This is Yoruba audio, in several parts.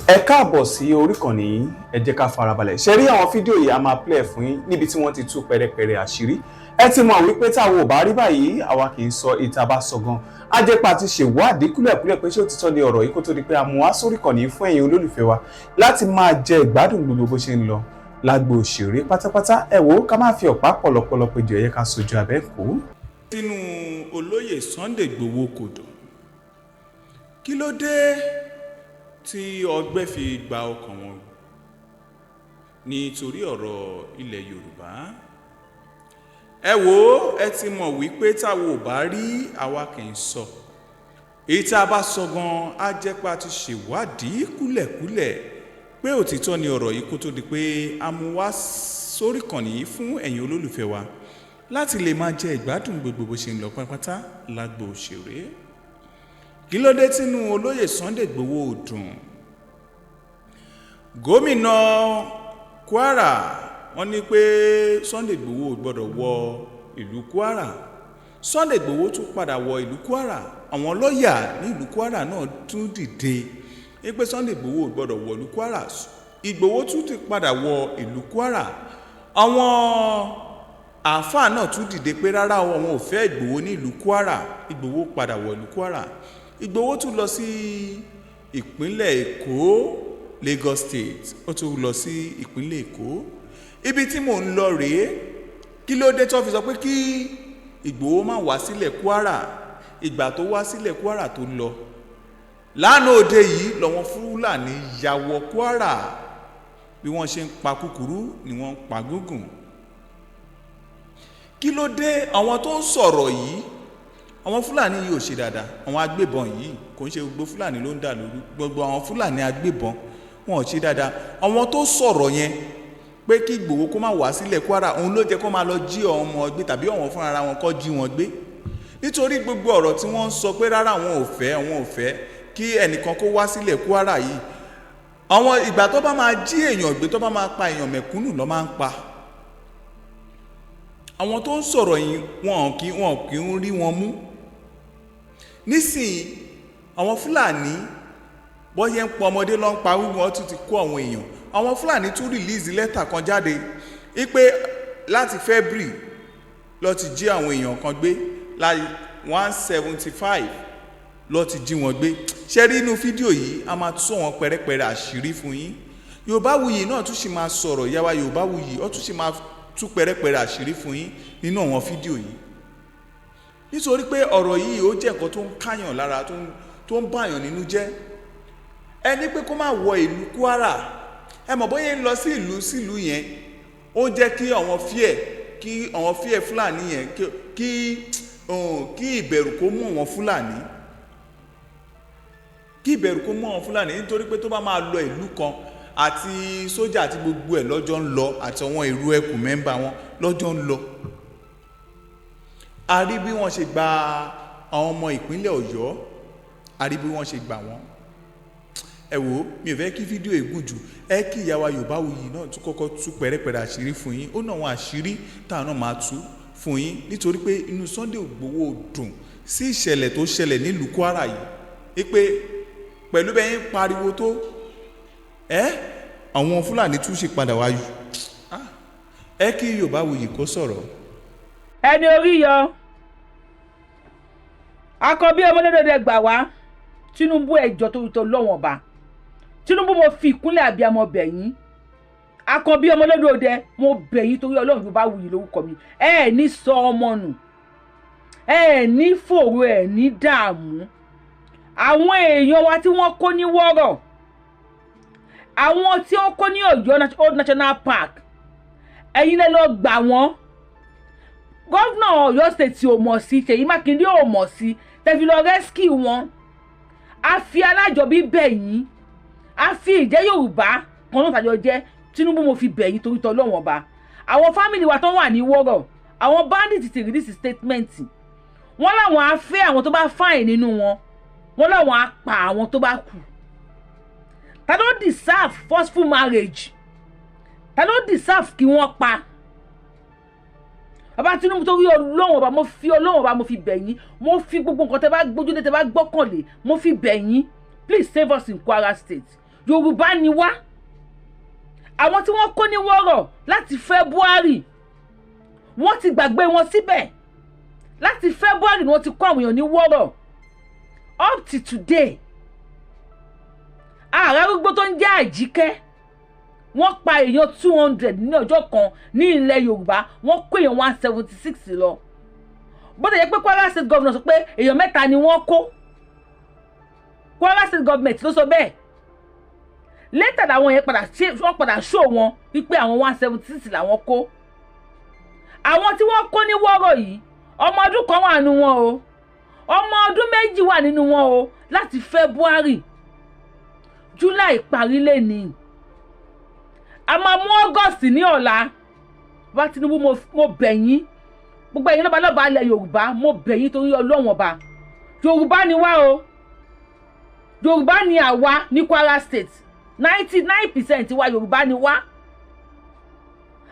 Ẹ káàbọ̀ sí orí ìkànnì yìí, ẹ jẹ́ ká farabalẹ̀. Ṣé rí àwọn fídíò yìí a máa play fún yín níbi tí wọ́n ti tú pẹrẹpẹrẹ àṣírí. Ẹ ti mọ̀ wípé táwọn ò bá rí báyìí, àwa kì í sọ ìta bá sọ gan. A jẹ́ pa ti ṣèwádìí kúlẹ̀kúlẹ̀ pé ṣé òtítọ́ ni ọ̀rọ̀ yìí kó tó di pé a mú wá sórí ìkànnì yìí fún ẹ̀yin olólùfẹ́ wa láti máa jẹ ìgbádùn gbogbo bó ṣe ń lọ lágbo òṣèré pátápátá. Ẹ wò ó, ká má fi ọ̀pá pọ̀lọpọ̀lọ péjọ, ẹ yẹ ká sojú abẹ́ kó. Sínú olóyè Sunday Igboho kòdò, kí ló dé tí ọgbẹ́ fi gba ọkàn wọn nítorí ọ̀rọ̀ ilẹ̀ Yorùbá? Ẹ wò ó, ẹ ti mọ̀ wípé táwo ò bá rí àwa kì í sọ. Èyí tá a bá sọ gan á jẹ́ pé a ti ṣèwádìí kúlẹ̀kúlẹ̀ pé òtítọ́ ni ọ̀rọ̀ yìí kó tó di pé a mú wá sórí ìkànnì yìí fún ẹ̀yin olólùfẹ́ wa láti lè máa jẹ ìgbádùn gbogbo bó ṣe ń lọ pátápátá lágbo òṣèré. Kí ló dé tínú olóyè Sunday Igboho ò dùn? Gómìnà Kwara wọ́n ní pé Sunday Igboho ò gbọ́dọ̀ wọ ìlú Kwara. Sunday Igboho tún padà wọ ìlú Kwara. Àwọn lọ́ọ̀yà ní ìlú Kwara náà tún dìde pé Sunday Igboho ò gbọ́dọ̀ wọ ìlú Kwara. Igboho tún ti padà wọ ìlú Kwara. Àwọn àáfàá náà tún dìde pé rárá àwọn ò fẹ́ Igboho ní ìlú Kwara. Igboho padà wọ ìlú Kwara. Igboho tún lọ sí ìpínlẹ̀ Èkó, Lagos State. Ó tún lọ sí ìpínlẹ̀ Èkó. Ibi tí mò ń lọ rèé. Kí ló dé tó fi sọ pé kí Igboho má wá sílẹ̀ Kwara? Ìgbà tó wá sílẹ̀ Kwara tó lọ, lánàá òde yìí lọ́wọ́ Fúlàní ya wọ Kwara. Bí wọ́n ṣe ń pa kúkúrú ni wọ́n ń pa gúngùn. Kí ló dé àwọn tó ń sọ̀rọ̀ yìí? Àwọn Fúlàní yìí ò ṣe dáadáa. Àwọn agbébọn yìí kò ń ṣe gbogbo Fúlàní ló ń dà lóru. Gbogbo àwọn Fúlàní agbébọn wọn ò ṣe dáadáa. Àwọn tó sọ̀rọ̀ yẹn pé kí Igboho kó má wá sílẹ̀ Kwara, òun ló jẹ́ kó máa lọ jí ọmọ gbé tàbí àwọn fúnra ara wọn kó jí wọn gbé. Nítorí gbogbo ọ̀rọ̀ tí wọ́n ń sọ pé rárá àwọn ò fẹ́ kí ẹnìkan kó wá sílẹ̀ Kwara yìí. Àwọn ìgbà tó bá máa jí èèyàn gbé, tó bá máa pa èèyàn mẹ̀kúnnù ló máa ń pa. Àwọn tó ń sọ̀rọ̀ yìí wọn kì í rí wọn mú. Nísìnyí àwọn Fúlàní bọ́yẹ́ ń pọ ọmọdé ló ń pa wíwọ́n, wọ́n tún ti kó àwọn èèyàn. Àwọn Fúlàní tún rìlíìsì lẹ́tà kan jáde wípé láti February ló ti jí àwọn èèyàn kan gbé, láì 175 ló ti jí wọn gbé. Ṣé rí inú fídíò yìí a máa sọ wọn pẹrẹpẹrẹ àṣírí fún yín. Yorùbáwùyí náà tún sì máa sọ̀rọ̀, ìyá wa Yorùbáwùyí ó tún sì máa tú pẹrẹpẹrẹ àṣírí fún yín nínú àwọn fídíò yìí. Nítorí pé ọ̀rọ̀ yìí ó jẹ́ nǹkan tó ń káyàn lára, tó ń báyàn nínú jẹ́. Ẹni pé kó má wọ ìlú Kwara, ẹ mọ̀ bóyá ń lọ sí ìlú sílùú yẹn, ó jẹ́ kí àwọn fíẹ̀ Fúlàní yẹn kí ìbẹ̀rù kó mú àwọn Fúlàní. Kí ìbẹ̀rù kó mú àwọn Fúlàní nítorí pé tó bá máa lọ ìlú kan àti sójà àti gbogbo ẹ̀ lọ́jọ́ ń lọ àti àwọn èrò ẹkùn mẹ́mbà wọn lọ́jọ́ ń lọ. A rí bí wọ́n ṣe gba àwọn ọmọ ìpínlẹ̀ Ọ̀yọ́, a rí bí wọ́n ṣe gbà wọ́n. Ẹ wò ó, mi ò fẹ́ kí fídíò ègùn jù. Ẹ kí ìyá wa Yorùbáwùyí náà tún kọ́kọ́ tú pẹ̀rẹ̀pẹ̀rẹ̀ àṣírí fún yín. Ó náà wọn àṣírí táwọn náà máa tú fún yín nítorí pé inú Sunday Igboho dùn sí ìṣẹ̀lẹ̀ tó ṣẹlẹ̀ nílùú Kwara yìí. Pé pẹ̀lú bẹ́ẹ̀ ń pariwo tó àwọn Fúlàní tún ṣe padà wáyù. Ẹ kí Yorùbáwùyí kó sọ̀rọ̀. Ẹni orí yọ akọbí ọmọlẹ́dọ̀dẹ gbà wá. Tinubu ẹjọ́ tó lọ́wọ́n ọba. Tinubu mo fi ìkúnlẹ̀ abiyamọ bẹ̀ yín. Akọbí ọmọlẹ́dọ̀dẹ mo bẹ̀ yín torí Ọlọ́run Yorùbáwùyí lórúkọ mi. Ẹ ní sọ ọmọ nù, ẹ ní fòrò, ẹ ní dààmú. Àwọn èèyàn wa tí wọ́n kó ní wọ́rọ̀, àwọn tí ó kó ní Ọ̀yọ́ Old National Park, ẹ̀yin lẹ lọ gbà wọ́n. Gọ́vnà Ọ̀yọ́ State ò mọ̀ sí, Ṣèyí Mákindé ò mọ̀ sí, tẹ̀fi lọ rescue wọn. A fi alájọbí bẹ̀ yín, a fi ìjẹ́ Yorùbá kan náà tàjọ jẹ́. Tinubu mo fi bẹ̀ yín torí t'Ọlọ́run ọba. Àwọn fámìlì wa tó wà ní wọ́rọ̀, àwọn bandits ti release statement. Wọ́n láwọn á fẹ́ àwọn tó bá fine nínú wọn, wọ́n láwọn á pa àwọn tó bá kù. Ta ló deserve forceful marriage? Ta ló deserve kí wọ́n pa? Bàbá Tinubu tó rí Ọlọ́run ọba, mo fi Ọlọ́run ọba mo fi bẹ̀ yín, mo fi gbogbo nǹkan tẹ́ bá gbójúlé tẹ́ bá gbọ́kànlé mo fi bẹ̀ yín. Please save us in Kwara State. Yorùbá ni wá. Àwọn tí wọ́n kó ní wọ́rọ̀ láti February wọ́n ti gbàgbé wọn síbẹ̀. Láti February ni wọ́n ti kó àwọn èèyàn ní wọ́rọ̀ up to today. Ààrẹ arúgbó tó ń jẹ́ Àjíkẹ́ wọ́n pa èèyàn 200 ní ọjọ́ kan ní ilẹ̀ Yorùbá, wọ́n kó èèyàn 176 lọ. Bó ti yẹ pé Kwara State Governor sọ pé èèyàn 3 ni wọ́n kó. Kwara State Government ló sọ bẹ́ẹ̀. Later làwọn yẹn padà show wọn wípé àwọn 176 làwọn kó. Àwọn tí wọ́n kó ní wọ́rọ̀ yìí ọmọ ọdún kan wà nínú wọn o, ọmọ ọdún 2 wà nínú wọn o. Láti February, July parí lé ní. A máa mú August ní ọ̀la. Bá Tinubu mo bẹ̀ yín, gbogbo ẹ̀yin lọ́balọ́ba ilẹ̀ Yorùbá, mo bẹ̀ yín torí Ọlọ́run ọba. Yorùbá ni wá o. Yorùbá ni àwa ní Kwara State. 99% wa Yorùbá ni wá.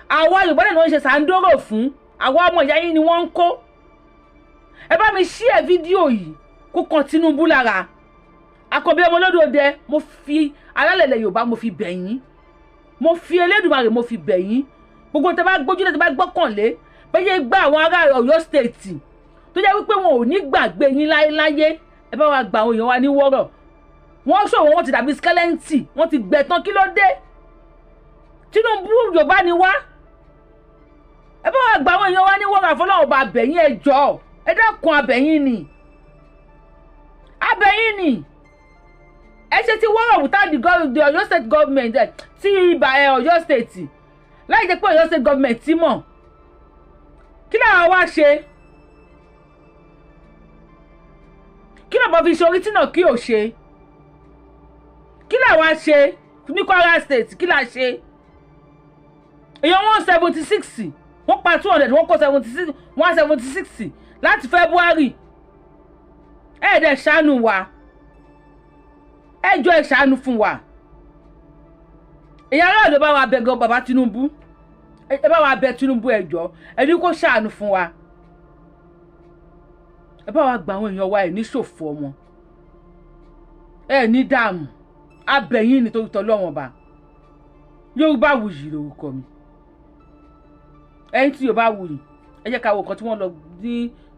Àwa Yorùbá náà ni wọ́n ṣe sàndóró fún. Àwa ọmọ ìyá yín ni wọ́n ń kó. Ẹ bá mi share fídíò yìí kó kan Tinubu lára. Àkọ́bí ọmọ Olódòdẹ, mo fi alálẹ̀lẹ̀ Yorùbá mo fi bẹ̀ yín. Mo fi Elédùmarè mo fi bẹ̀ yín. Gbogbo tẹ́ bá gbójúlé tẹ́ bá gbọ́kànlé bẹ́yẹ gbá àwọn ará Ọ̀yọ́ state tó jẹ́ wípé wọn ò ní gbàgbé yín láyé. Ẹ bá wa gba àwọn èèyàn wa ní wọ́rọ̀. Wọ́n ṣòwò wọn ti dàbí skeleton, wọ́n ti gbẹ̀tàn, kí ló dé? Tinubu Yorùbá ni wá. Ẹ bá wa gba àwọn èèyàn wa ní wọ́rọ̀ àfọlọ́wọ́ bá abẹ̀yìn ẹ jọ̀ọ́. Ẹ dákun abẹ̀yìn ni. Abẹ̀yìn ni. Ẹ ṣe ti wọ́rọ̀ without the Ọ̀yọ́ state government tí ibà Ọ̀yọ́ state. Láì jẹ́ pé Ọ̀yọ́ state government ti mọ̀. Kí làwọn wá ṣe? Kí làwọn fi ṣe orí tí náà kí ò ṣe? Kí làwọn ṣe ní Kwara State? Kí là ṣe? Èèyàn 176 wọ́n pa 200 wọ́n kó 176 láti February. Ẹ dẹ̀ ṣàánú wa. Ẹ jọ̀ọ́ ẹ ṣàánú fún wa. Èèyàn ará ló bá wa bẹ̀ gan bàbá Tinubu. Ẹ bá wa bẹ̀ Tinubu ẹ jọ̀ọ́. Ẹ ní kó ṣàánú fún wa. Ẹ bá wa gba àwọn èèyàn wa ẹ ní ṣòfò ọmọ. Ẹ ní dààmú. Abẹ̀yìn nítorí t'Ọlọ́run ọba. Yorùbáwùyí lórúkọ mi. Ẹ̀yin tí Yorùbáwùyí, ẹ jẹ́ ká wo nǹkan tí wọ́n lọ ní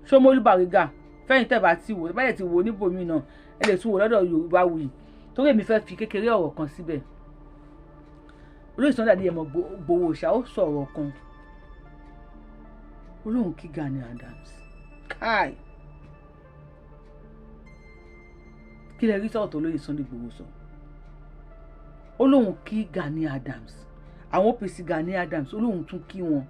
Ṣómólú Bàrígà. Fẹ́yìn tẹ́ bá ti wò, bá yẹ ti wò níbòmí náà, ẹ lè tún wò lọ́dọ̀ Yorùbáwùyí. Torí èmi fẹ́ fi kékeré ọ̀rọ̀ kan síbẹ̀. Olóyè Sunday Adéyẹmọ Ìgbòho Òòṣà ó sọ ọ̀rọ̀ kan. Olóhùn kí Gani Adams. Káì. Kí lẹ rí sọ̀rọ̀ tó Olóyè Sunday Ìgbòho sọ? Olóhùn kí Gani Adams. Àwọn OPC Gani Adams olóhùn tún kí wọn.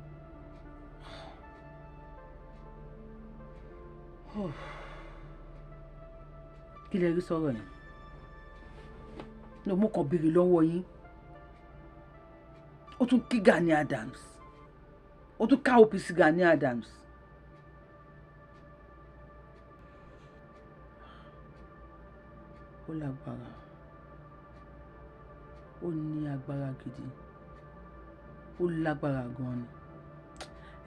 Kí lẹ rí sọ̀rọ̀ yẹn? Mo kàn béèrè lọ́wọ́ yín. Ó tún kí Gani Adams. Ó tún ká OPC Gani Adams. Ó lágbára. Ó ní agbára gidi. Ó lágbára gan ni.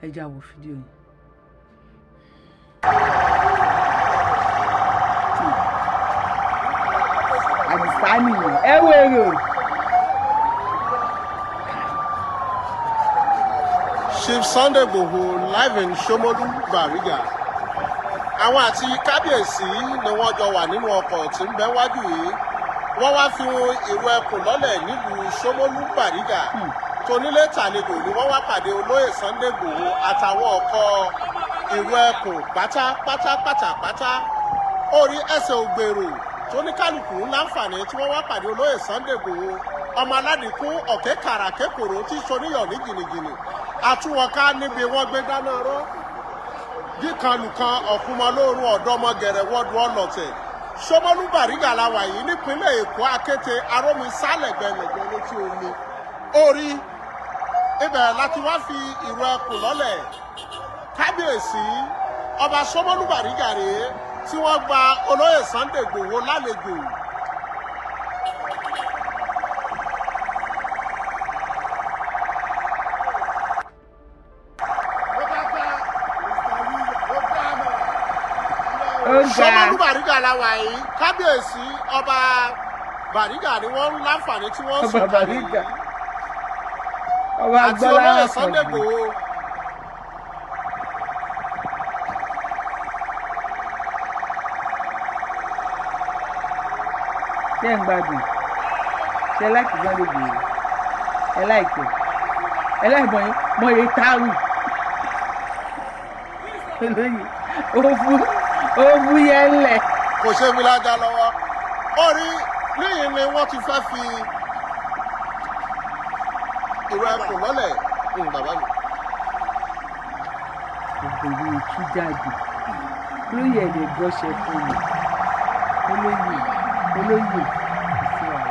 Ẹ já wo fídíò yìí. Àdìsá nìyẹn. Ẹ wo èrò. Chief Sunday Igboho live in Ṣómólú Bàrígà. Àwọn àti kábíyèsí ni wọ́n jọ wà nínú ọkọ̀ tí ń bẹ wájú yìí. Wọ́n wá fi ìró ẹkùn lọ́lẹ̀ nílùú Ṣómólú Bàrígà. Tonílé tàlejò ni wọ́n wá pàdé olóyè Sunday Igboho àtàwọn ọkọ̀ ìró ẹkùn pátápátá. Orí ẹsẹ̀ ògbèrò tóníkálùkù láǹfààní tí wọ́n wá pàdé olóyè Sunday Igboho. Ọmọ aládìkún ọ̀kẹ́ kàràkékòrò tí soníyàn ní gìnìgìnì. Àtúwọ̀ká níbi wọ́n gbé dáná rọ́. Díkanlùkan ọ̀kúnmọ́lóorun ọ̀dọ́mọgẹ̀rẹ̀ wọ́dù ọlọ́tẹ̀. Ṣómólú Bàrígà la wà yìí nípínlẹ̀ Èkó Akété Arómi sálẹ̀gbẹ̀lẹ̀gbẹ̀ létí omi. Orí ibẹ̀ láti wá fi ìró ẹkùn lọ́lẹ̀. Kábíyèsí ọba Ṣómólú Bàrígà rèé tí wọ́n gba olóyè Sunday Igboho lálejò. Ṣómólú Bàrígà la wà yìí kábíyèsí ọba Bàrígà ni wọ́n ń láǹfààní tí wọ́n ń sùn kalẹ̀ Bàrígà ọba àti Agbọ́lá olóyè kan Sunday Igboho. ṣé ń gbádùn ṣe láìkí Sunday Igboho ẹ láìkẹ ẹ láìbọn mọye táàrù olóyè ó bú yẹn lẹ. Kò ṣe fi lájà lọ́wọ́ orí níyìn ni wọ́n ti fẹ́ fi ìwé ẹkùn lọ́lẹ̀ bàbá mi. ògbèrè ìtú jáde olóyè ẹ̀dẹ̀ gọ́ṣẹ́ fún mi olóyè ìfẹ́ ọ̀rọ̀.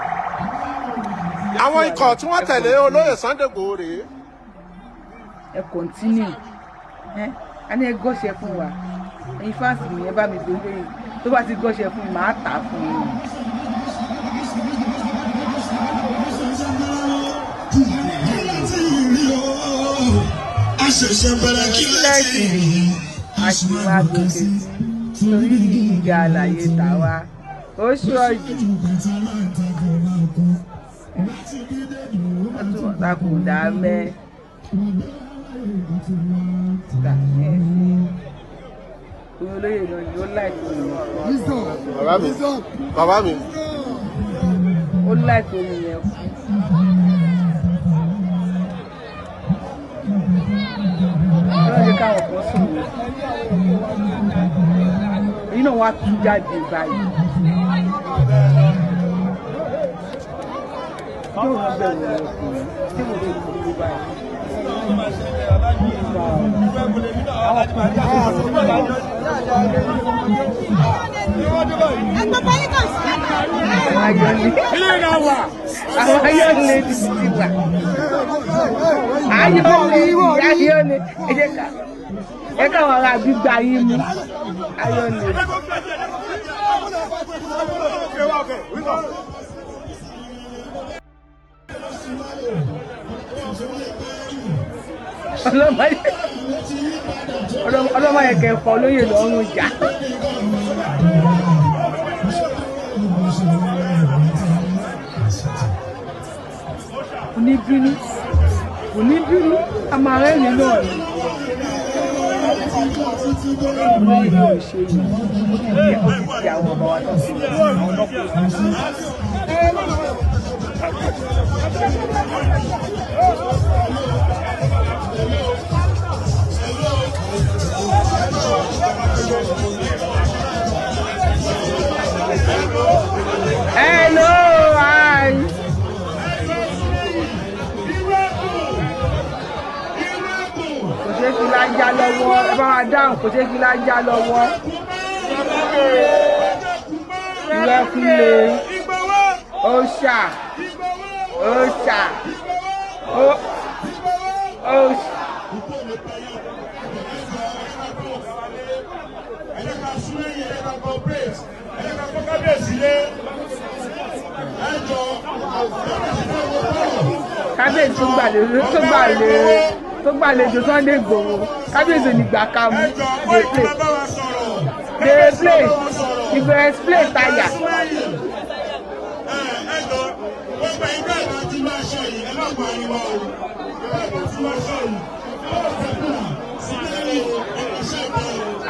Àwọn ikọ̀ tí wọ́n tẹ̀lé olóyè Sunday Igboho rèé. Ẹ kọ̀ntínú a ní ẹ gọ́ṣẹ́ fún wa ẹ̀yin fáǹsì mi ẹ bá mi gbé lórí tó bá ti gọ́ṣẹ́ fún mi màá tà á fún yín. Kílẹ̀kì a sì máa gòkè sí torí gíga àlàyé tàwa ó ṣọ́ọ̀jù ó tún ọ̀tá kò dá mẹ́ olóyè náà ni ó láìpẹ́ òyìnbó Bàbá mi. ó láìpẹ́ òyìnbó ọlọ́dẹ káwọn kan sùn wò èyí náà wá tún jáde báyìí yóò wọ́n bẹ̀rù ọkùnrin tí mo ti kú kú báyìí. Àwọn ayọ̀lẹ̀ ti ti wà. Ayọ̀lẹ̀ ẹ káwọn ará gbígbà yín mú. Ayọ̀lẹ̀. Ọlọ́mọ yẹn kẹfọ́ olóyè lọ́rùn jà. Kò ní bínú a máa rẹ́rìn náà ni. Olóyè yóò ṣe yìí ó ti di àwọn ọmọ wa tó ti di àwọn ọlọ́pàá. Hello, hi. Kò ṣe kí lájà lọ́wọ́, ẹ bá wa dáhùn, kò ṣe kí lájà lọ́wọ́. Ìwẹ́kúnlé, òòṣà, òòṣà, òòṣà. Kábíyèsí tó gbàlejò Sunday Igboho kábíyèsí nígbà ká mú dey play you go explain tire.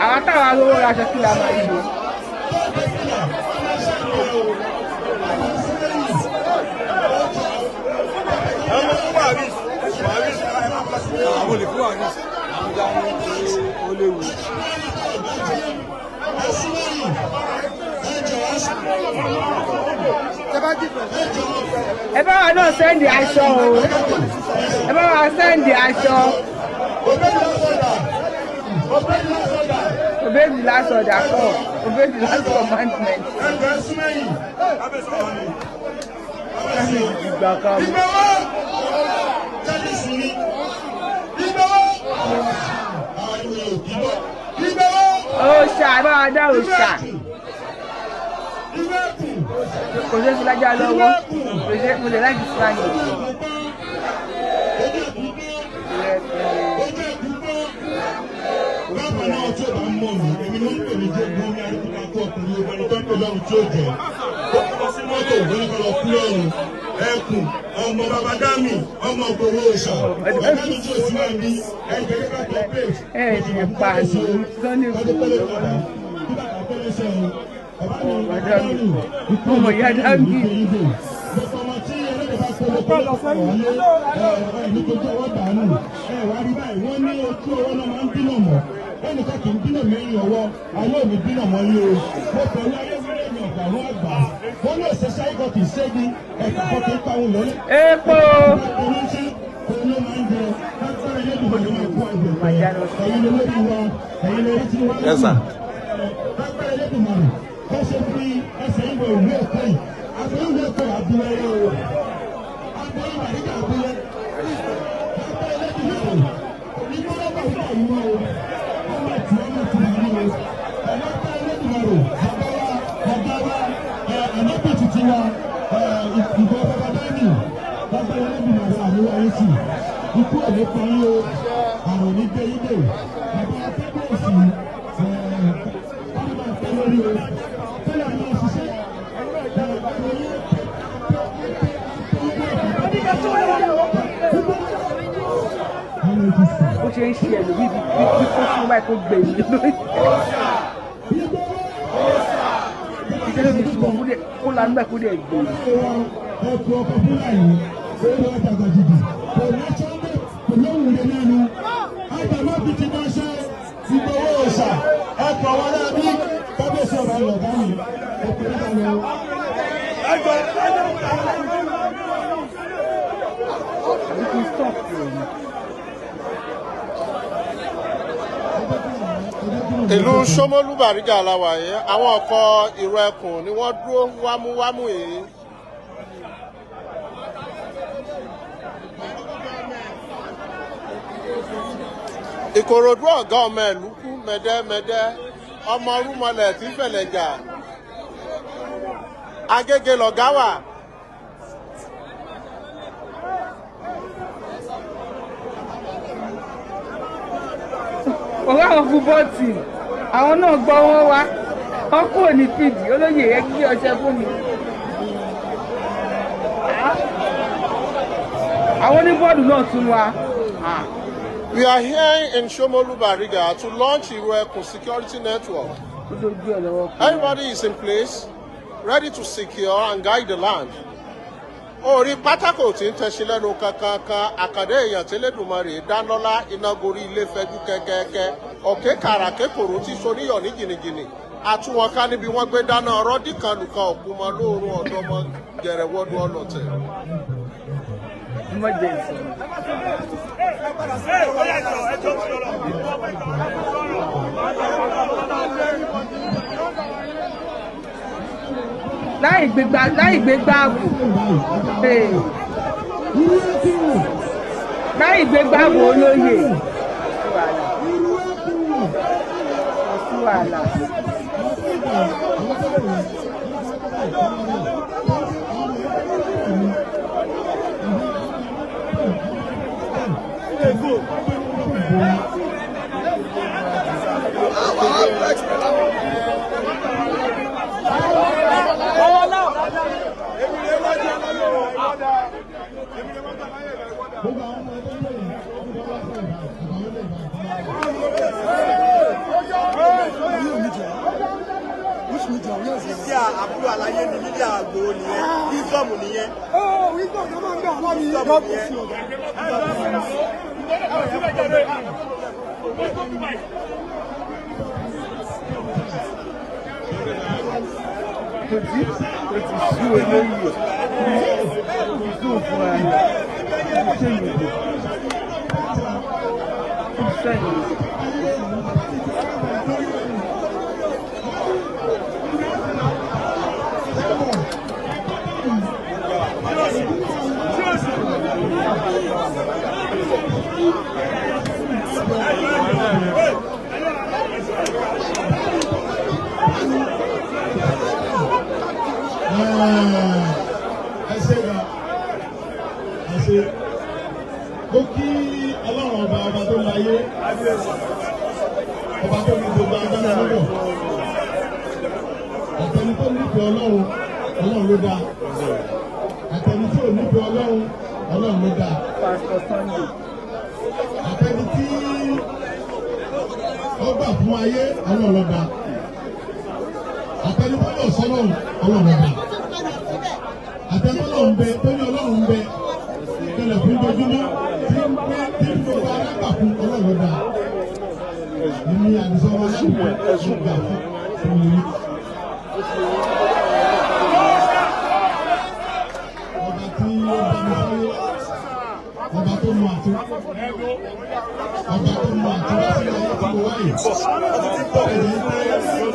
Àwọn táwọn arówó raṣọ kí la máa yọ. Àwọn olè fún àríṣ àwọn dáhùn ó léwu. Ẹ bá wa náà sẹ́ndì aṣọ o, ẹ bá wa sẹ́ndì aṣọ. Obey the last order kọ́, obey the last commandment. Ìgbà kan mú. Òòṣà ẹ bá wa dá òòṣà. Kò ṣe fi lájà lọ́wọ́, kò ṣe mo lè láti fún àyè. Bákan náà tí ó bá ń mọ̀ mí, èmi ló ń pè ní jẹ́ gbọ́n ní àdúgbò ọkùnrin obìnrin tó ń pè lọ́run tí ó jẹ́. kọ́ sí mọ́tò wọ́n kọ́ lọ kú lọ́rùn ẹkùn ọmọ bàbá dámì ọmọ gbowó ọ̀ṣà ọ̀gá mi tí o sì máa ní ẹgbẹ́ ká tó pè ẹ ti pa àlù sọ́ni ọmọ ìyá dámì. ẹnìkan kì í dínà mẹ́yìn ọwọ́ ayé òní dínà mọ́ yín o mo pẹ̀lú ayé wílé mi ọ̀gá àwọn àgbà wọn ní òṣèṣẹ́ ikọ̀ kì í ṣégi ẹ̀ka kan kì í pa òun lọ́lẹ́. epo. oníṣẹ́ òun ló máa ń jẹ lágbára ilé ìdìbò ló máa kó àgbẹ̀ ẹ̀yin ló lórí wa ẹ̀yin ló rí tí wọ́n ń bá lágbára ilé ìdìbò rẹ̀ bó ṣe fi ẹsẹ̀ ìwé ìlú ẹ̀kọ́ yìí àti ìwé ẹ̀kọ́ àbúrò ẹ̀rọ àbúrò ìbàdíjà àbúrò lágbára ilé ìdìbò rẹ̀ onígbọ́dọ̀ bá wà yìí wọ́n ikú òní parí o àrùn ní gbé ilé bàbá akẹ́kọ̀ọ́ sí ọmọ àtẹ lórí o tẹ́lẹ̀ ní òṣìṣẹ́ ó ṣe ń ṣe ẹlòmíì bí kó fún báyìí kó gbè mí lórí. ìṣẹ́lẹ̀ mi sùn kó lanu báyìí kó dẹ̀ gbè mí. ẹ̀kọ́ ọkọ̀ fúlàní lórí ọjà gàdìdì kò lọ́sọ̀ọ́dẹ̀ kò lóhùn lé lẹ́nu àgbàmọ́ bíi ti máa ṣe ìgbowó ọ̀sà ẹ̀kọ́ wọn náà bí kábíyèsí ọ̀rọ̀ ayọ̀ dání ẹ̀kọ́ nígbà lọ. ìlú Ṣómólú Bàrígà làwà yìí àwọn ọkọ̀ ìró ẹkùn ni wọ́n dúró wámúwámú yìí. Ìkòròdú ọ̀gá ọmọ ìlú kú mẹ́dẹ́mẹ́dẹ́ ọmọ rúmọlẹ̀ tí fẹ̀lẹ̀ jà Agége lọ̀gá wà. ọ̀rọ̀ àwọn fúbọ́ọ̀tì àwọn náà gbọ́ wọn wá wọn kúrò ní fìdí olóyè ẹ gbé ọṣẹ fún mi. àwọn oníbọ́ọ̀lù náà tún wá. We are here in Ṣómólú Bàrígà to launch Ìró Ẹkùn Security Network. Everybody is in place, ready to secure and guide the land. Orí pátákó tí ń tẹ̀sí lẹ́nu kankan àkàdé èèyàn tí Elédùmarè dánlọ́lá iná gorí ilé fẹ́jú kẹ́kẹ́kẹ́ ọ̀kẹ́ kàrà kékòrò tí soníyọ̀ ní jìnnìjìnnì àtúwọn ká níbi wọ́n gbé dáná ọ̀rọ̀ dìkanlùkan òkúmọ lóòrùn ọ̀dọ́mọ gẹ̀rẹ́wọ́dún ọlọ́tẹ̀. láì gbégbá ààbò láì gbégbá ààbò olóyè sí wàhálà. Mídíà àbúrò àlàyé ni mídíà àgbòho nìyẹn, wíṣọ́ọ̀mù nìyẹn. Wíṣọ́ọ̀mù ló máa ń gbà láti ìjọba nìyẹn. Kò tí sú olóyè tó fún ẹ ṣé ìlú sẹ́yìn. Ó kí ọlọ́run ọba tó láyé ọba tó ní gbogbo agbára lọ́dọ̀ àtẹni tó nífẹ̀ẹ́ ọlọ́run ọlọ́run ló dá àtẹni tí ò nífẹ̀ẹ́ ọlọ́run ọlọ́run ló dá àtẹni tí ó gbà fún ayé ọlọ́run ló dá àtẹni tó lọ sọ́lọ́run ọlọ́run ló dá àtẹni tó lọ ń bẹ tó ní ọlọ́run ń bẹ tẹ́lẹ̀ fún dojúmọ́ tí ń gbogbo arágbà fún ọlọ́run ló dá ní àdìsọ́wọ́ aláwọ̀ ẹ̀sùn gbà fún mi. Ọba tí ó bá mi sáyé, ọba tó mú àti wá sí ayé tí mo wáyé. Ẹ̀jẹ̀ ń tẹ́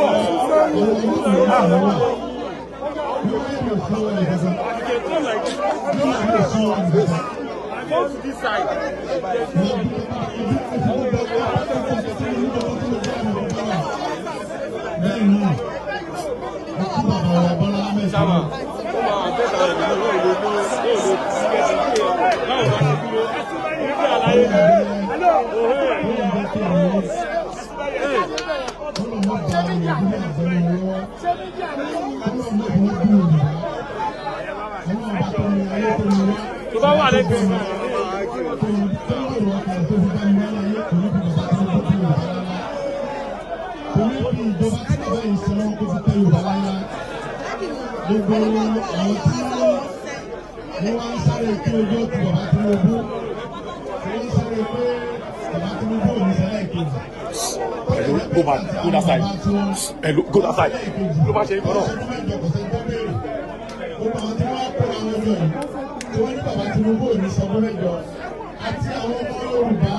ọ̀rọ̀ ìlú ìlú ìlú wà. Bí wọ́n yẹ kó fún wọn ìgbésẹ̀. Bí wọ́n yẹ kó fún wọn ìgbésẹ̀. Go to this side. Sama. Tó bá wà lẹ́gbẹ̀ẹ́ gbogbo àwọn tí wọ́n wá ń sáré kí ojú ọ̀tún bàbá Tinubu wọ́n ń sáré pé bàbá Tinubu ò ní sẹ́lẹ̀ kejì. Go back, go that side. Go that side. Ló máa ṣe é kọ́nà. Gbogbo àwọn tí wọ́n kó àwọn ọjọ́ yìí tí wọ́n ní bàbá Tinubu ò ní sọdún mẹ́jọ àti àwọn ọmọ Yorùbá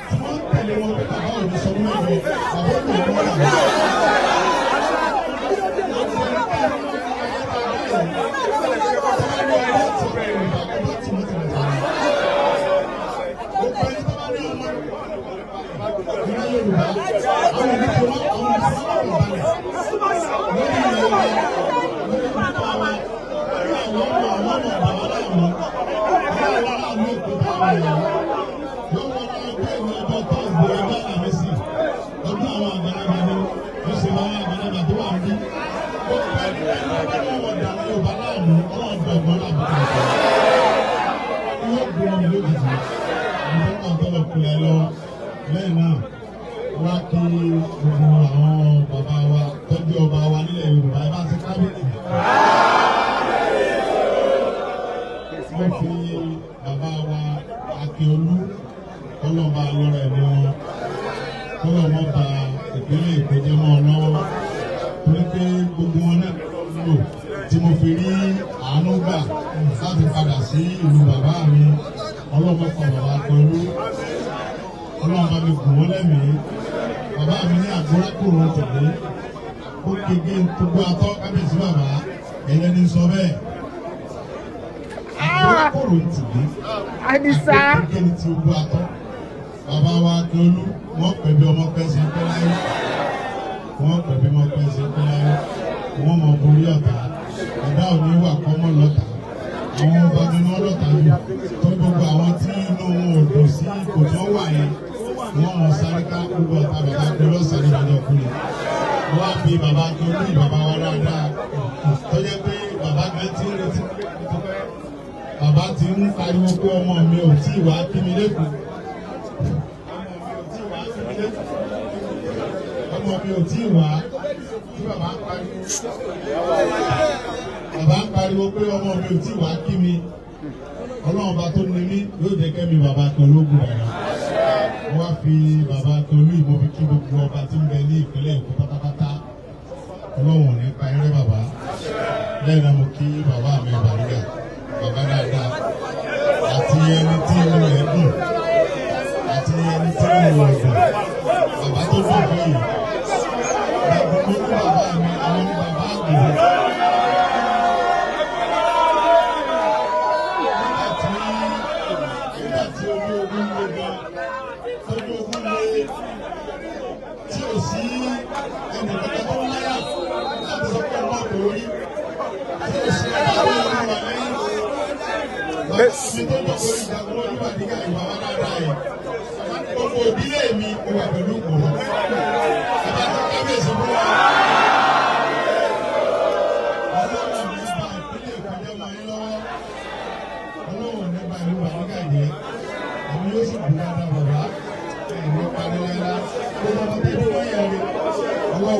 tí wọ́n ń tẹ̀lé wọn pé bàbá ò ní sọdún mẹ́jọ bàbá ò ní wọ́n wà. Lẹ́yìn náà wá kí gbogbo àwọn bàbá wa tọ́jú ọba wa nílẹ̀ Yorùbá ẹ bá ti kábíyèsí. Wọ́n fi bàbá wa Akíolú kọ́lọ́ba lọ́rọ̀ ẹ̀mí wọn kọ́lọ́mọ́ ba ìpínlẹ̀ Èkó jẹ́ mọ́ ọ lọ́wọ́ torí pé gbogbo wọn náà lò tí mo fi rí àánú gbà láti padà sí ìlú bàbá mi ọlọ́mọ kan bàbá Akíolú. Ọlọ́run bá mi gùn wọ́n lẹ́mìí bàbá mi ní àgbórákòrò tẹ̀lé ó kéke gbogbo atọ́ kábíyèsí bàbá ẹ̀yẹ ní sọ bẹ́ẹ̀ àgbórákòrò tìlé àgbékéke ní ti gbogbo atọ́ bàbá wa Akíolú wọ́n pẹ̀lú ọmọ pẹ́sẹ̀ pẹ́ láyé wọ́n pẹ̀lú ọmọ pẹ́sẹ̀ pẹ́ láyé wọ́n mọ̀ borí ọ̀tá ẹ̀dá òní wà kọ́mọ́ lọ́tà àwọn ọba nínú ọlọ́tà yìí tó gbogbo àwọn tí inú wọn ò dùn sí ipò tó wà yẹn wọ́n mọ̀ sáré ká gbogbo ọ̀tá bàbá Akíolú sáré ìdájọ́ ọkùnrin wọ́n á fi bàbá Akíolú bàbá wa dáadáa tó jẹ́ pé bàbá gan ti ń retí bàbá ti ń pariwo pé ọmọ mi ò tí ì wá kí mi lẹ́kọ̀ọ́ ọmọ mi ò tí ì wá tí bàbá ń pariwo pé ọmọ mi ò tí ì wá kí mi Ọlọ́run bá tó ní mí yóò jẹ́ kẹ́mi bàbá Akíolú gùn ẹ̀rọ wọ́n á fi bàbá Akíolú ìmọ̀ fi kí gbogbo ọba tí ń bẹ ní ìpínlẹ̀ Èkó pátápátá Ọlọ́run ní pa eré bàbá lẹ́yìn náà mo kí bàbá mi Bàrígà bàbá dáadáa àti ẹni tí inú rẹ̀ dùn àti ẹni tí inú rẹ̀ dùn bàbá tó dùn fún yìí gbogbo ní bàbá mi àwọn ní bàbá àgbò. Gbogbo ìdílé mi kò wà pẹ̀lú ìgbòho. Bàbá tó kábíyèsí fún wa.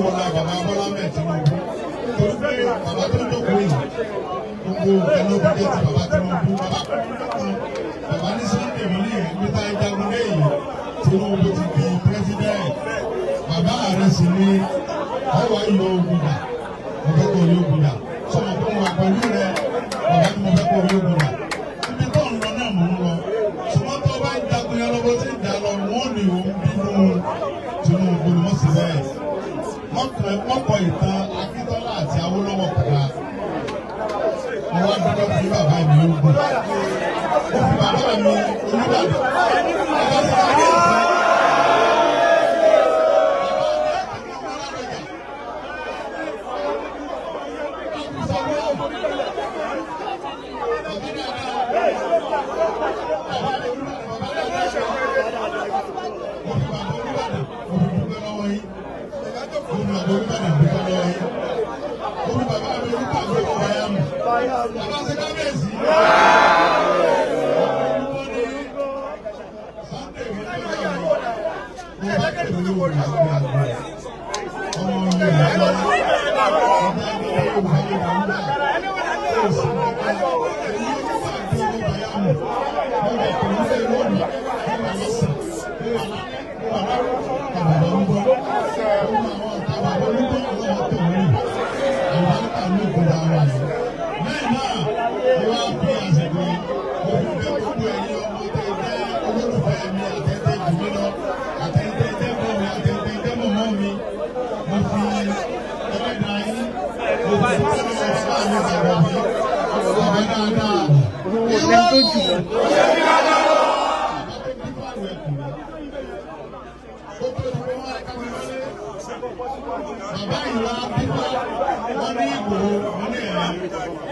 wọlé bàbá Bọ́lá mẹ́ẹ̀ tí wọ́n bú torí pé bàbá tó jókòó yìí gbogbo ẹnu bí jẹ́ ti bàbá tí wọ́n bú bàbá ní Sunday wọlé yẹn níta ìjagun lẹ́yìn tí wọ́n bó ti di president bàbá rẹ̀ sì ní ọwọ́ ìlú ogun dà mo fẹ́ kó yóò gùn dà sọmọ tó wà pẹ̀lú rẹ̀ bàbá ni mo fẹ́ kó yóò gùn dà ibi tó ń lọ náà mò ń lọ ṣùgbọ́n tó bá ń jagun yẹn lọ́wọ́ tí ń dà lọ wọ́n ní òun bínú Tinubu ni wọ́n sì bẹ́ẹ̀ wọ́n kọ ìtàn Akíntọ́lá àti Awólọ́wọ̀ kọ̀ọ̀kan mo wá dúró fún bàbá mi ogun ó fi bàbá mi Olúbàdàn bàbá mi kábíyèsí. Bàbá ìwà bíbá wọn ní Ìgbòho wọn ní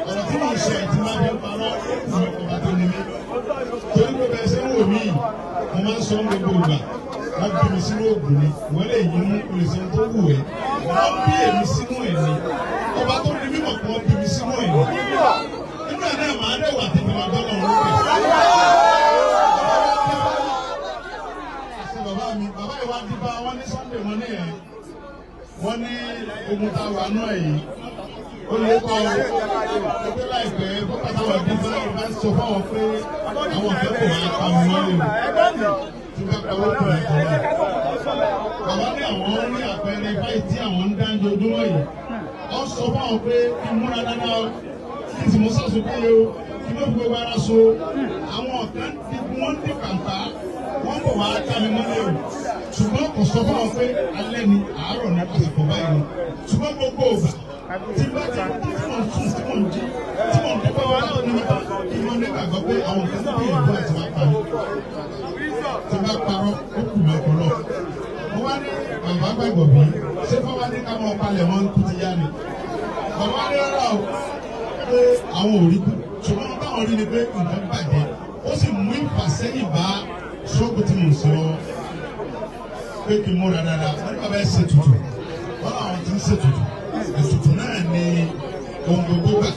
ọ̀rọ̀ tí mo ṣe ti máa fi parọ́ ìwé ọba tó ní mí. Torí pé bẹ́ẹ̀ ṣe ń wò mí, mo máa ń sọ gbogbo ìgbà. Wọ́n bí mi sínú òògùn ni, wọ́n lè yín mú olùsọ tó wù ẹ́. Wọ́n bí èmi sínú ẹ̀ ni. Ọba tó ní mímọ̀ kí wọ́n bí mi sínú ẹ̀ ni. Nínú ẹ̀ náà màá dẹ̀ wà tẹ̀lé wa gbọ́dọ̀ ń rúbẹ̀. Àṣẹ bàbá mi, bàbá ìwà bíbá wọn ní Sunday wọn ní ẹ̀. Wọ́n ní ogun tá a wà náà yìí ó lè kọ́ ẹgbẹ́ láìpẹ́ bọ́pá táwọn ẹbí bá ń sọ fáwọn pé àwọn akẹ́kọ̀ọ́ máa pa mi wọ́n lè tí wọ́n pa owó tó ẹ̀kọ́ náà. Bàbá ní àwọn ní àpẹẹrẹ báyìí tí àwọn ń dá ojoojúmọ́ yìí wọ́n sọ fáwọn pé kí n múra dáadáa kí n sì mú sàṣọ péye o kí n má fi gbogbo ara so àwọn kan wọ́n ní kàǹkà wọ́n bọ̀ wá ká mi mọ́lẹ̀ o ṣùgbọ́n kò sọ fún wọn pé alẹ́ ni àárọ̀ ní àsìkò báyìí ni ṣùgbọ́n gbogbo ògbà tí bá ti tí mò ń sùn tí mò ń jí tí mò ń dúpẹ́ wá láwọn onímọ̀ kí wọ́n ní gbàgbọ́ pé àwọn nǹkan tó bí ìlú àti wá pa mí tí bá parọ́ ó kù mí ọpọlọ. mo wá ní bàbá gbàgbọ́ bí ṣé fọwọ́ ní ká mọ palẹ̀ mọ́ kú ti yá ni bàbá ní rárá o pé àwọn ò rí kú ṣùgbọ́n táwọn rí ni pé nǹkan bàjẹ́ ó sì mú ìfàsẹ́yìn bá ṣọ́ọ̀bù tí mo sọ pé kí n múra dáadáa wọ́n ní bàbá ẹ̀ ṣe tutù wọ́n làwọn ti ń ṣe tutù ètùtù náà ní ohun gbogbo gbà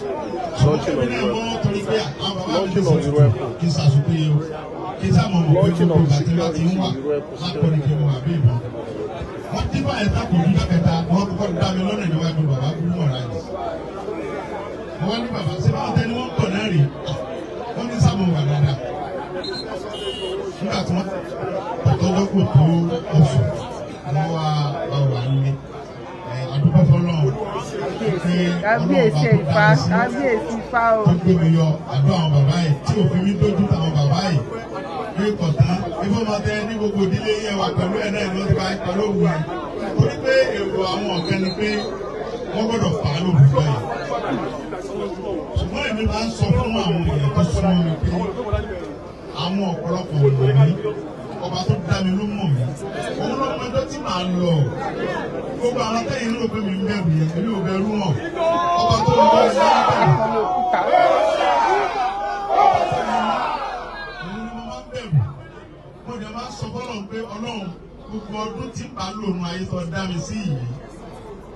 ṣọ́ọ̀bù mi náà mọ́ torí pé àwọn bàbá mi ti ṣe tutù kí n ṣàṣùpé yìí o kí n sáà mọ̀ mọ̀ pé gbogbo ìgbà tí wọ́n ti ń wà lápẹ̀rẹ̀ kí n wà bí ìbọn. wọ́n ti bá ẹ̀ta kò ní kẹta wọ́n kọ́kọ́ dá mi lọ́nà ìwádìí bàbá kúrú mọ̀ra yìí. wọ́n ní bàbá ṣé báwọn tẹ́ni wọ́n pọ̀ náà rè wọ́n ní sáà mọ̀ wà dáadáa. nígbà tí wọ́n tọ́jọ́ kò tó oṣù wọ́n wá wà nílé àdúgbò fọlọ́run pé kábíyèsí Ifá kábíyèsí Ifá o. tó gbé mi yọ àdó àwọn bàbá yìí tí òfin mi dójú táwọn bàbá yìí pé kọ̀tán ifọ̀ máa tẹ ní gbogbo ìdílé yẹn wà pẹ̀lú ẹ̀ náà ìlú ọ̀dọ́ pẹ̀lú òwú yìí torí pé èrò àwọn ọ̀kẹ́ ni pé wọ́n gbọ́dọ̀ fà á lóògùn báyìí ṣùgbọ́n èmi máa ń sọ fún àwọn èèyàn tó súnmọ́ mi pé àwọn ọ̀pọ̀lọpọ̀ ọ̀nà mi ọba tó dá mi ló mọ̀ mí òun ló mọ ẹjọ́ tí màá lọ gbogbo àwọn tẹ́yìn ló pé mi ń bẹ̀rù yẹn èmi ò bẹ̀rù wọn ọba tó ń bọ̀ ẹ̀dá ń bẹ̀rù mo jẹ máa sọ fọlọ́run pé ọlọ́run gbogbo ọdún tí bá lòun ayé tó dá mi sí yìí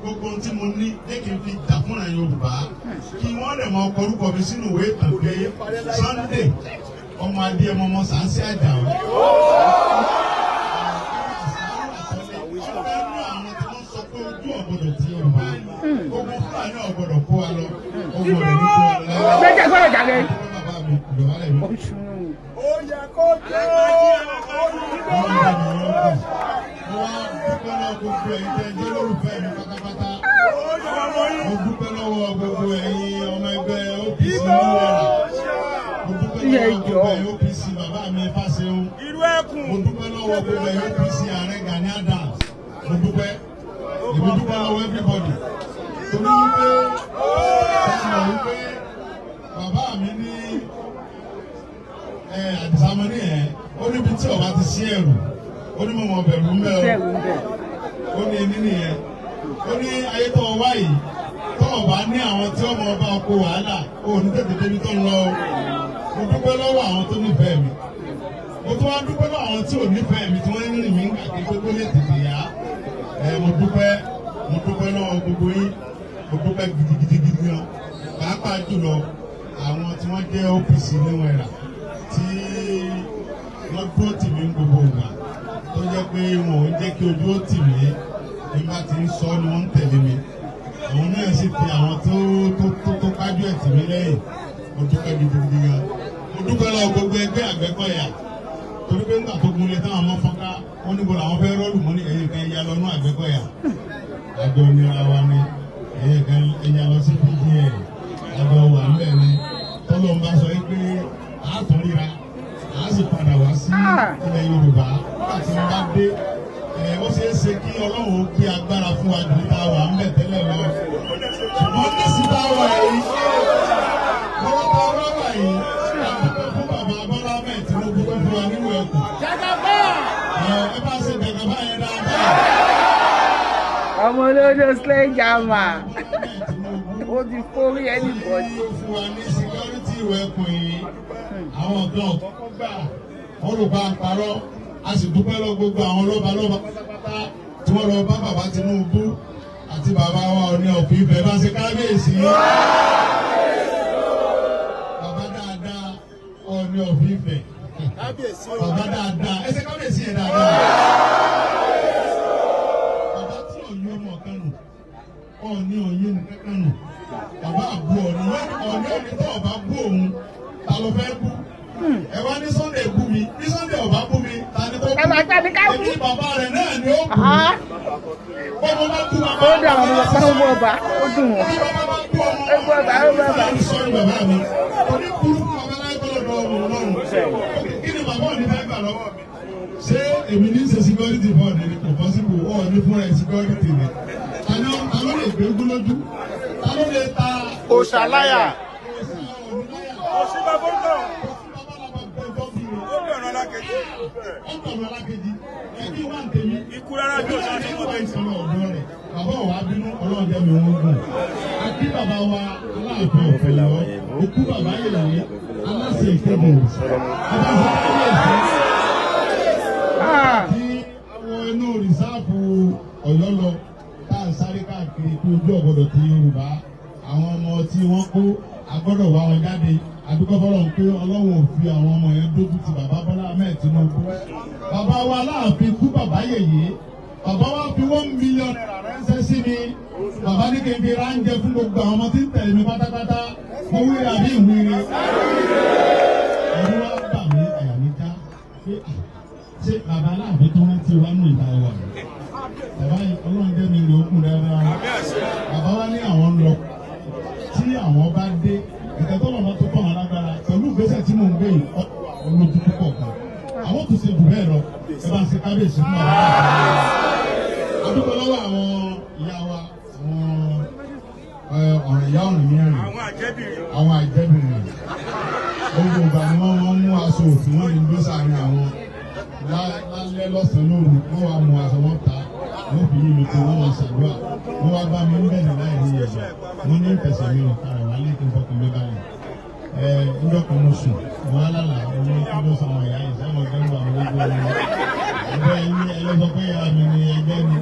gbogbo ohun tí mo ní jẹ́ kí n fi jà fúnra Yorùbá kí wọ́n lè mọ ọkọ̀ mi sínú ìwé ìtàn pé Sunday ọmọ adé ọmọ ọmọ Sàǹsì Àjàó. àwọn tí wọ́n sọ pé ojú ọ̀gbọ̀dọ̀ ní ọ̀gbọ̀dọ̀ kó wa lọ ọgbọ̀n rẹ̀ ní kó wa lọ láyé. Gbẹ́jẹ̀ gbọ́dọ̀ jàre. Bàbá mi ìdọ̀wálẹ̀ mi. Ó yẹ kó jẹ́ Mo wá dúpẹ́ lọ́wọ́ gbogbo ẹ̀yin tẹ́ jẹ́ lórúfẹ́ mi pátápátá. Mo dúpẹ́ lọ́wọ́ gbogbo ẹ̀yin ọmọ ẹgbẹ́ OPC nílẹ̀. Mo dúpẹ́ lọ́wọ́ gbogbo ẹ̀yin OPC bàbá mi Fáṣẹ̀hún. Mo dúpẹ́ lọ́wọ́ gbogbo ẹ̀yin OPC Ààrẹ Gani Adams. Mo dúpẹ́. Èmi dúpẹ́ lọ́wọ́ everybody. Torí wípé ẹ̀sìn wípé bàbá mi ní àdìsámọ́ní ẹ̀ ó níbi tí ọba ti sí ẹ̀rù ó ní mọ̀mọ́ bẹ̀rù ń bẹ̀ ó ní ẹni nìyẹn ó ní ayé tó wá yìí tó ọba ní àwọn tí ọmọ ọba ọkọ wàhálà ó ní tètè débi tó ń lọ mo dúpẹ́ lọ́wọ́ àwọn tó nífẹ̀ẹ́ mi mo tún wá dúpẹ́ lọ́wọ́ àwọn tí ò nífẹ̀ẹ́ mi tí wọ́n ń rìn mí kàkiri tó lè tètè yá mo dúpẹ́ lọ́wọ́ gbogbo yín mo dúpẹ́ gidigidi gan pàápàá jùlọ àwọn tí wọ́n jẹ́ OPC níwọ̀n ẹ̀rà tí wọ́n dúró tì mí gbogbo ìgbà tó jẹ́ pé wọn ò jẹ́ kí ojú ó tì mí bí bá ti ń sọ ni wọ́n ń tẹ̀lé mi àwọn náà sì fi àwọn tó kájú ẹ̀ tì mí lẹ́yìn mo dúpẹ́ gidigidi gan mo dúpẹ́ lọ́wọ́ gbogbo ẹgbẹ́ Àgbẹ̀kọ̀yà torí pé nígbà tó gúnlẹ̀ táwọn ọmọ fọ́nká wọ́n níbo làwọn fẹ́ rọ́ọ̀lù mọ́ ní ẹ̀yìn kan ẹ̀yà lọ́nú Àgbẹ̀kọ̀yà àjọ nira wa ni ẹ̀yìn kan ẹ̀yà lọ sí PDL àjọ wà ńbẹ̀ ni tọ́lọ́ ń bá sọ pé àtúnríra a sì padà wá sí ilẹ̀ Yorùbá láti wọ́n bá dé ó ṣeé ṣe kí Ọlọ́run ó gbé agbára fún wa jù tá a wà ń bẹ̀ tẹ́lẹ̀ lọ ṣùgbọ́n ní sí tá a wà yìí lọ́wọ́ tá a wá wà yìí àdúgbò fún bàbá Bọ́lá Ahmed Tinubu tó fún wa nínú ẹ̀kọ́ ẹ bá ṣe Jagaba yẹn dáadáa. Ọmọ olódò sledgehammer ó ti fórí anybody. Fún wa ní security ìwé ẹ̀kọ́ yìí àwọn ọ̀dọ́ ọ̀kọ́kọ́ gbà wọ́n lò bá ń parọ́ a sì dúpẹ́ lọ gbogbo àwọn lọ́balọ́ba pátápátá tí wọ́n lọ bá bàbá Tinubu àti bàbá wa Ọọ̀ni of Ifẹ̀ bá ṣe kábíyèsí. Bàbá dáadáa Ọọ̀ni of Ifẹ̀ bàbá dáadáa ẹ ṣe kábíyèsí yẹn dáadáa. Bàbá tí Ọọ̀ni ọmọ kan nù Ọọ̀ni òye nìkan kan nù bàbá àbú Ọọ̀ni òní tó ọba bú òun ta ló fẹ́ bú ẹ wá ní Sunday bú mi ní Sunday ọba bú mi ta ni tó bú èmi bàbá rẹ̀ náà ni ó bú bọ́mọ bá bú bàbá ó dà wọn lọ pẹ́ ọmọ ọba ó dùn wọn. bí bàbá bá bú ọmọ bàbá sọ́ọ́ni bàbá mi oní burúkú bàbá láyé kọ́ lọ́dọ̀ ọmọ ọlọ́run kí ni bàbá òní fẹ́ gbà lọ́wọ́ mi ṣé èmi ní ṣe security board ni kò possible ọ̀ ní fúnra ẹ̀ security ni ta ló lè gbé gúlójú ta ló lè ta òṣàláyà. Òṣìbà Bọ́ńdọ̀. ọ̀nà alákejì ẹbí wà ń tèmi. Ikú rárá bí òṣà ní ọ̀dọ́ ìsọ̀rọ̀ ọ̀dọ́ rẹ̀ bàbá wa bínú ọlọ́ọ̀dẹ́ mi wọ́n gùn. àti bàbá wa aláàfin ọ̀fẹ́lẹ́ ọ òkú bàbá yẹlẹ aláṣẹ ìkéde tí àwọn inú rìsáàfù Ọ̀yọ́ lọ tá à ń sáré káàkiri pé ojú ọ̀gbọ́dọ̀ ti Yorùbá àwọn ọmọ tí wọ́n kó agbọ́dọ̀ wá wọn jáde àdúgbò fọlọ́n pé Ọlọ́run ò fi àwọn ọmọ yẹn dójú ti bàbá Bọ́lá Ahmed Tinubu. Bàbá wa Aláàfin kú bàbá yèyé bàbá wa fi $1 million ránṣẹ́ sí mi bàbá ní kéde ránjẹ fún gbogbo àwọn ọmọ tí ń tẹ̀lé mi pátápátá mo wíire àbí ìwíire. ẹ̀rú wa bà mí àyà mi já pé ṣé bàbá Aláàfin tó rántí wa nù ìta ẹwà rẹ̀ bàbá Ọlọ́run jẹ́ mi lè ókun dáadáa bàbá wa ní àwọn ń lọ tí àwọn bá dé ẹ̀ka tó lọ́nà tó kọ́ wọn lágbára pẹ̀lú ìgbésẹ̀ tí mò ń gbé yìí olójú púpọ̀ kan àwọn tó ṣe jù bẹ́ẹ̀ lọ ẹ bá ń ṣe kábíyèsí fún àwọn adúgbò lọ́wọ́ àwọn ìyá wa àwọn ìyá ọ̀rìn mìíràn àwọn àjẹbìnrin gbogbo ìgbà ni wọ́n mú aṣọ òfin wọn ní gbé sàárín àwọn lálẹ́ lọ́sàn-án lóru wọ́n wá mú aṣọ wọn ta wọ́n fi yín mi kó wọ́n máa ṣàdúrà wọ́n wá bá mi ń bẹ̀rẹ̀ láì ní ẹ̀jẹ̀ wọ́n ní ìpèsè mi ò kára wálé kí n fọkàn mi balẹ̀. Ńjọ́ kan mo sùn wọ́n á lálà ní kí ló sọ àwọn ìyá yìí sáwọn ọ̀gá ń bá àwọn ẹgbẹ́ wọn. Ẹgbẹ́ yín ẹlẹ́sọ pé ìyá mi ni ẹgbẹ́ ni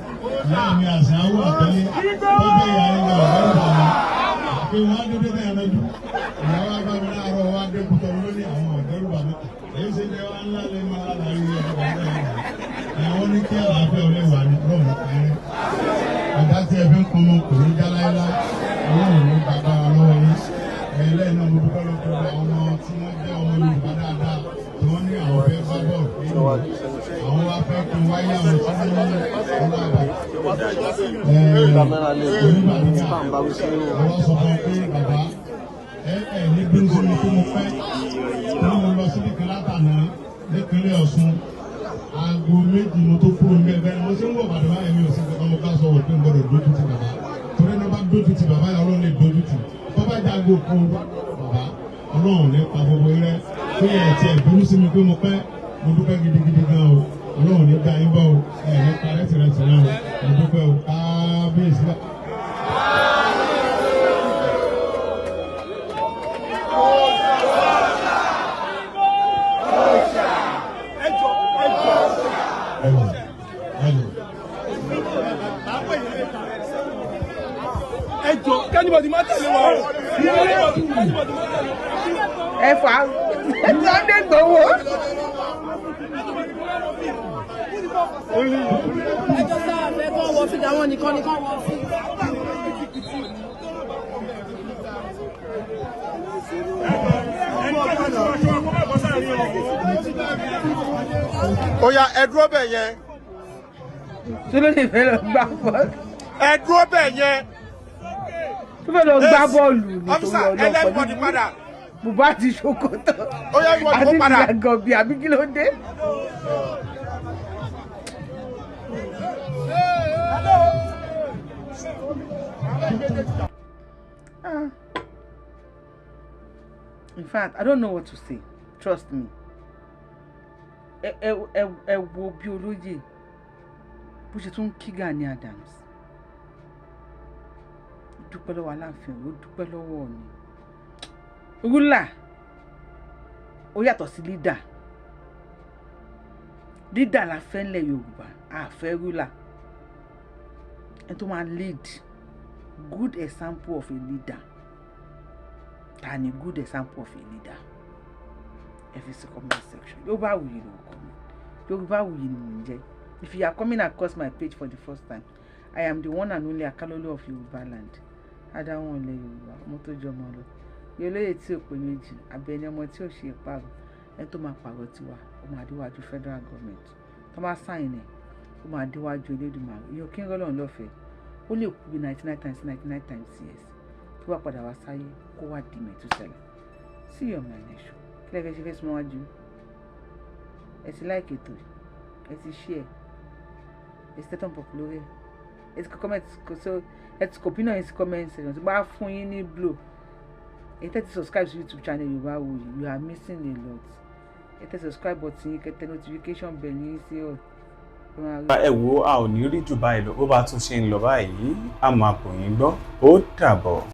ìyá mi àṣà áwọ̀ àtẹ́lẹ́ tó jẹ́ ìyá ẹgbẹ́ ọ̀gá ń bá wọn. Pé wọ́n á dédé náà lọ́jú. Ìyá wa bá mi láàárọ̀ wá dé kútọ́ lórí àwọn ọ̀gẹ́rù bà mí. Èyí ṣe jẹ́ wá ńlá lé máa láàárín ọ̀gá àwọn ní kí àlàáfíà ọlẹ́wà ní lọ́wọ́ ẹ̀rẹ́. Ọ̀gá tí ẹ fi ń kún mọ́ kò ní já láéláé. kámẹ́rà lè oníbàdìgà tá à ń bá wí sí i. àwọn sọ fún pé bàbá ẹ ní bí n ṣe mi tó mo fẹ́ ní mo lọ síbi kan látàná nípínlẹ̀ Ọ̀ṣun aago méjì mo tó kúrò ní ẹgbẹ́ mo ṣe ń wọ̀ bàdàn báyìí mi ò sí kankan mo ká sọ wọ̀ pé n gbọ́dọ̀ dójú ti bàbá torí ẹni bá dójú ti bàbá yà ọlọ́run lè dójú ti tó bá jágo kú bàbá ọlọ́run ní pa gbogbo rẹ pé ẹ̀ tí ẹ̀ dúró sí mi pé mo pẹ́ mo dúpẹ́ gidigidi gan o ọlọ́run ní gbà yín bọ́ o ẹ̀ ní parẹ́ tìrẹ̀tì náà o mo dúpẹ́ o kábíyèsí bá. ẹjọ kẹ́nìbọ̀dì má tẹ̀lé wa o. ẹ fà á Sunday Igboho. ẹjọ́ sáà fẹ́ kọ́ wọ fìdá wọn nìkan wọ sí. ó yá ẹ dúró bẹ̀ yẹn. tó ló lè fẹ́ lọ gbá bọ́ọ̀lù. ẹ dúró bẹ̀ yẹn. tó fẹ́ lọ gbá bọ́ọ̀lù nítorí ọ́físà ẹlẹ́gbọ̀dì padà. bùbá àti ṣòkòtò ó yá ìwọ àti kó padà. ìyàgànbí àbí kí ló dé. In fact, I don't know what to say. Trust me. Ẹ wo bí olóyè bó ṣe tún kí Gani Adams. Dúpẹ́ lọ́wọ́ Aláàfin, ó dúpẹ́ lọ́wọ́ ni. Rúlà ó yàtọ̀ sí lídà. Lídà la fẹ́ ńlẹ̀ Yorùbá, a fẹ́ rúlà. Ẹni tó máa lead, good example of a leader. Ta ni good example of a leader? Ẹ fi sí comment section. Yorùbáwùyí ló kọ́ mi. Yorùbáwùyí ni mò ń jẹ́. If you are coming across my page for the first time, I am the one and only Akalolo of Yorùbá land. Adáwọn ilẹ̀ Yorùbá, ọmọ tó jọmọ lọ. Olóyè tí ò pé méjì, abẹni ọmọ tí ò ṣe pààrọ̀, ẹni tó máa pààrọ̀ tiwa, ó máa déwájú federal government. Tó máa sáìn ẹ̀, ó máa déwájú Elédùmarè. Ìyẹn kí n rọ́lọ́run lọ́fẹ̀ẹ́, ó lè kú bí 99 times 99 times yes. Tó bá padà wá sáyé, kó wá di Mẹ̀túsẹ́là. See you on my next show. Kí lẹ́fẹ̀ẹ́ ṣe fẹ́ súnmọ́ wájú? Ẹ ti like ètò, ẹ ti share, ẹ ti tẹ́tàn pọ̀ lórí ẹ̀. Ẹ ti kọ comment, ẹ ti copy náà ẹ ti comment section. Tó bá fún yín ní blow. Ẹ tẹ́ ti subscribe to YouTube channel Yorùbáwùyí. You are missing a lot. Ẹ tẹ́ subscribe button yín, kẹ́ notification bell yín sí ọ̀. ẹ wo a ò ní rí jù báyìí lọ bó bá tún ṣe ń lọ báyìí a máa bò yín gbọ́ ó dàbọ̀.